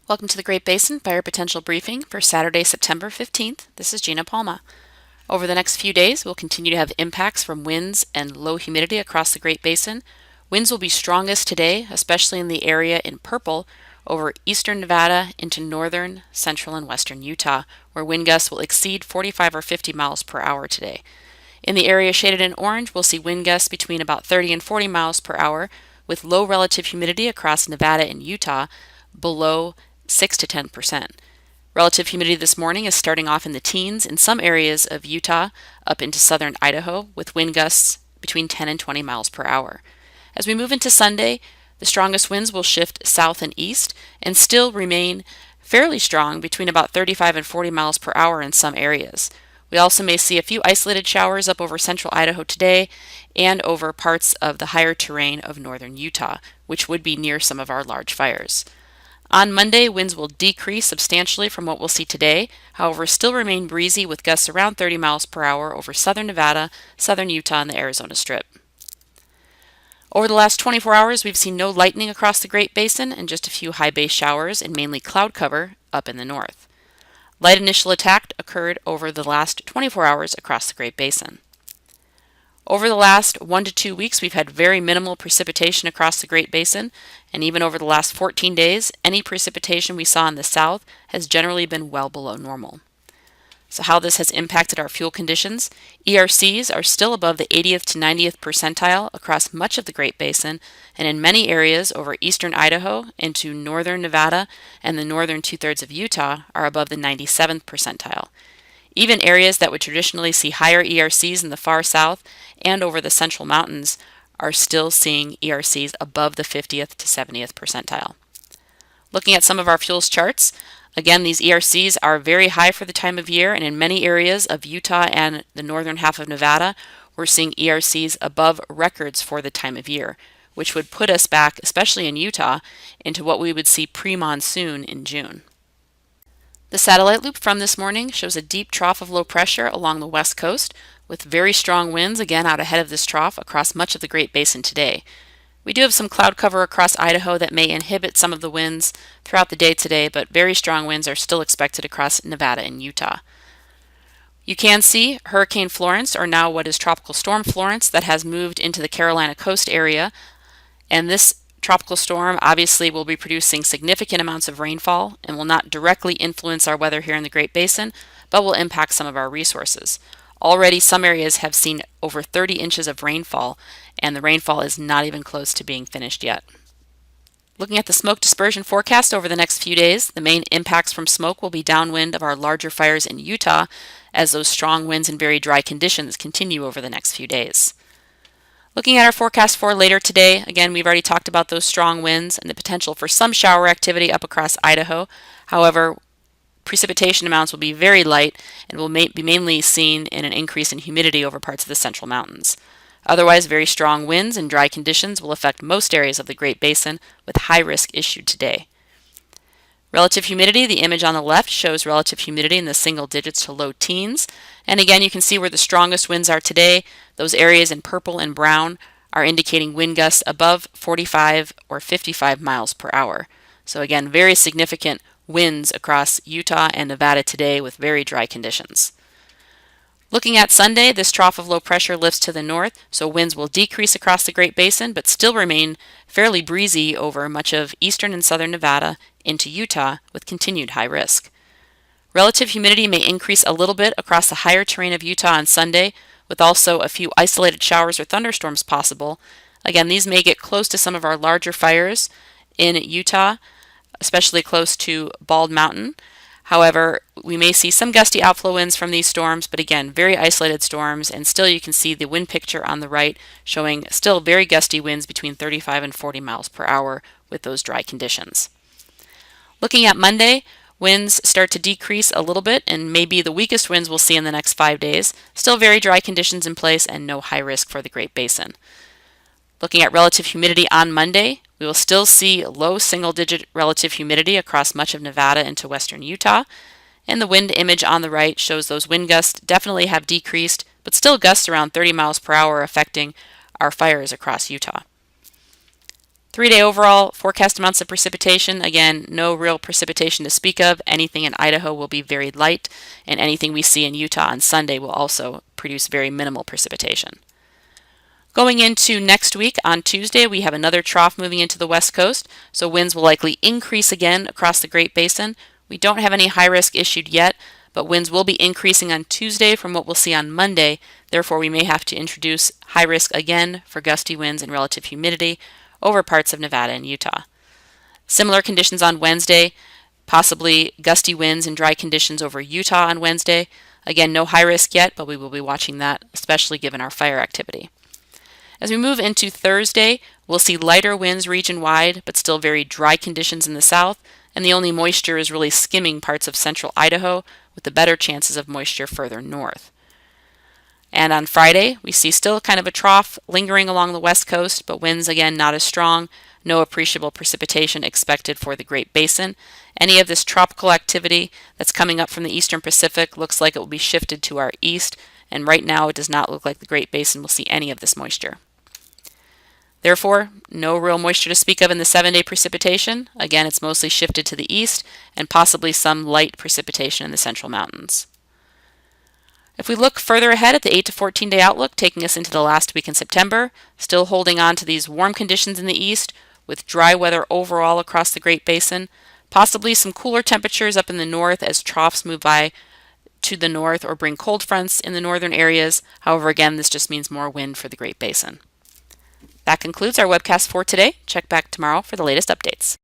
Welcome to the Great Basin Fire Potential Briefing for Saturday, September 15th. This is Gina Palma. Over the next few days, we'll continue to have impacts from winds and low humidity across the Great Basin. Winds will be strongest today, especially in the area in purple over eastern Nevada into northern, central, and western Utah, where wind gusts will exceed 45 or 50 miles per hour today. In the area shaded in orange, we'll see wind gusts between about 30 and 40 miles per hour, with low relative humidity across Nevada and Utah below 6 to 10%. Relative humidity this morning is starting off in the teens in some areas of Utah up into southern Idaho, with wind gusts between 10 and 20 miles per hour. As we move into Sunday, the strongest winds will shift south and east and still remain fairly strong between about 35 and 40 miles per hour in some areas. We also may see a few isolated showers up over central Idaho today and over parts of the higher terrain of northern Utah, which would be near some of our large fires. On Monday, winds will decrease substantially from what we'll see today, however, still remain breezy with gusts around 30 miles per hour over southern Nevada, southern Utah, and the Arizona Strip. Over the last 24 hours, we've seen no lightning across the Great Basin and just a few high base showers and mainly cloud cover up in the north. Light initial attack occurred over the last 24 hours across the Great Basin. Over the last 1 to 2 weeks, we've had very minimal precipitation across the Great Basin, and even over the last 14 days, any precipitation we saw in the south has generally been well below normal. So how this has impacted our fuel conditions: ERCs are still above the 80th to 90th percentile across much of the Great Basin, and in many areas over eastern Idaho into northern Nevada and the northern two-thirds of Utah are above the 97th percentile. Even areas that would traditionally see higher ERCs in the far south and over the central mountains are still seeing ERCs above the 50th to 70th percentile. Looking at some of our fuels charts, again, these ERCs are very high for the time of year, and in many areas of Utah and the northern half of Nevada, we're seeing ERCs above records for the time of year, which would put us back, especially in Utah, into what we would see pre-monsoon in June. The satellite loop from this morning shows a deep trough of low pressure along the west coast, with very strong winds again out ahead of this trough across much of the Great Basin today. We do have some cloud cover across Idaho that may inhibit some of the winds throughout the day today, but very strong winds are still expected across Nevada and Utah. You can see Hurricane Florence, or now what is Tropical Storm Florence, that has moved into the Carolina coast area, and this tropical storm obviously will be producing significant amounts of rainfall and will not directly influence our weather here in the Great Basin, but will impact some of our resources. Already some areas have seen over 30 inches of rainfall, and the rainfall is not even close to being finished yet. Looking at the smoke dispersion forecast over the next few days, the main impacts from smoke will be downwind of our larger fires in Utah as those strong winds and very dry conditions continue over the next few days. Looking at our forecast for later today, again, we've already talked about those strong winds and the potential for some shower activity up across Idaho. However, precipitation amounts will be very light and will be mainly seen in an increase in humidity over parts of the central mountains. Otherwise, very strong winds and dry conditions will affect most areas of the Great Basin, with high risk issued today. Relative humidity, the image on the left shows relative humidity in the single digits to low teens. And again, you can see where the strongest winds are today. Those areas in purple and brown are indicating wind gusts above 45 or 55 miles per hour. So again, very significant winds across Utah and Nevada today with very dry conditions. Looking at Sunday, this trough of low pressure lifts to the north, so winds will decrease across the Great Basin, but still remain fairly breezy over much of eastern and southern Nevada into Utah with continued high risk. Relative humidity may increase a little bit across the higher terrain of Utah on Sunday, with also a few isolated showers or thunderstorms possible. Again, these may get close to some of our larger fires in Utah, especially close to Bald Mountain. However, we may see some gusty outflow winds from these storms, but again, very isolated storms, and still you can see the wind picture on the right showing still very gusty winds between 35 and 40 miles per hour with those dry conditions. Looking at Monday, winds start to decrease a little bit and may be the weakest winds we'll see in the next 5 days. Still very dry conditions in place and no high risk for the Great Basin. Looking at relative humidity on Monday, we will still see low single-digit relative humidity across much of Nevada into western Utah, and the wind image on the right shows those wind gusts definitely have decreased, but still, gusts around 30 miles per hour affecting our fires across Utah. 3-day overall forecast amounts of precipitation. Again, no real precipitation to speak of. Anything in Idaho will be very light, and anything we see in Utah on Sunday will also produce very minimal precipitation. Going into next week, on Tuesday, we have another trough moving into the west coast, so winds will likely increase again across the Great Basin. We don't have any high risk issued yet, but winds will be increasing on Tuesday from what we'll see on Monday. Therefore, we may have to introduce high risk again for gusty winds and relative humidity over parts of Nevada and Utah. Similar conditions on Wednesday, possibly gusty winds and dry conditions over Utah on Wednesday. Again, no high risk yet, but we will be watching that, especially given our fire activity. As we move into Thursday, we'll see lighter winds region-wide, but still very dry conditions in the south, and the only moisture is really skimming parts of central Idaho, with the better chances of moisture further north. And on Friday, we see still kind of a trough lingering along the west coast, but winds again not as strong, no appreciable precipitation expected for the Great Basin. Any of this tropical activity that's coming up from the eastern Pacific looks like it will be shifted to our east, and right now it does not look like the Great Basin will see any of this moisture. Therefore, no real moisture to speak of in the 7-day precipitation. Again, it's mostly shifted to the east, and possibly some light precipitation in the central mountains. If we look further ahead at the 8 to 14-day outlook, taking us into the last week in September, still holding on to these warm conditions in the east, with dry weather overall across the Great Basin, possibly some cooler temperatures up in the north as troughs move by to the north or bring cold fronts in the northern areas. However, again, this just means more wind for the Great Basin. That concludes our webcast for today. Check back tomorrow for the latest updates.